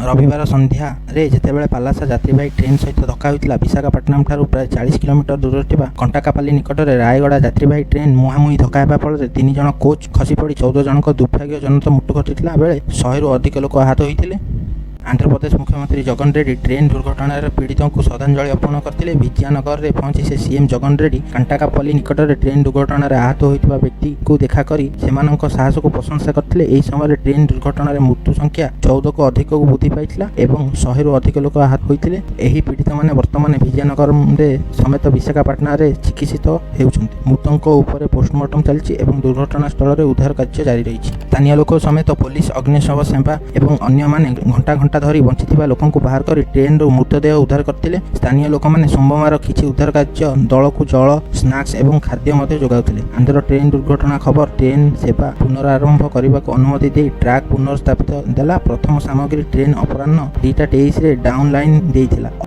रविवार सन्ध्यारे जेतेबेले पालासा यात्रीवाही ट्रेन सहित धक्का होइतिला विशाखापट्टनम ठारू प्राय 40 किलोमीटर दूर थिबा कंटाकापाली निकटरे रायगड़ा यात्रीवाही ट्रेन मुहांमुही धक्का हेबा फଳରେ 3 जण कोच खसी पड़ी 14 जनक दुर्भाग्यजनक मृत्यु घटिथिला बेले 100 रु अधिक लोक आहत होइतिले। आंध्र प्रदेश मुख्यमंत्री जगन रेड्डी ट्रेन दुर्घटनार पीड़ितों को श्रद्धांजलि अर्पण करते। विजयनगर में पहुंची से सीएम जगन रेड्डी कांटाकापल्ली निकटरे ट्रेन दुर्घटनार आहत होता व्यक्ति को देखा कर साहस को प्रशंसा करते। यह समय ट्रेन दुर्घटनार मृत्यु संख्या 14 को अधिक को वृद्धि पाई और 100 रु अधिक लोक आहत होते। यह पीड़ित मैंने वर्तमान विजयनगर समेत विशाखापाटना चिकित्सित होती। मृतकों उपर पोस्टमार्टम चलती और दुर्घटना स्थल में उद्धार कार्य जारी रही। स्थानीय लोक समेत पुलिस अग्निशम सेवा और अन्य माने घंटा घंटा धरी बंची लोक बाहर कर ट्रेन मृतदेह उद्धार करते। स्थानीय लोक मैंने सोमवार किसी उद्धार कार्य दल को जल स्नाक्स और खाद्य जोगाउथिले। आंध्र ट्रेन दुर्घटना खबर ट्रेन सेवा पुनरारंभ करने को अनुमति दे ट्रैक पुनर्स्थापित देला। प्रथम सामग्री ट्रेन अपराह्न 2:23 डाउन लाइन देइथिला।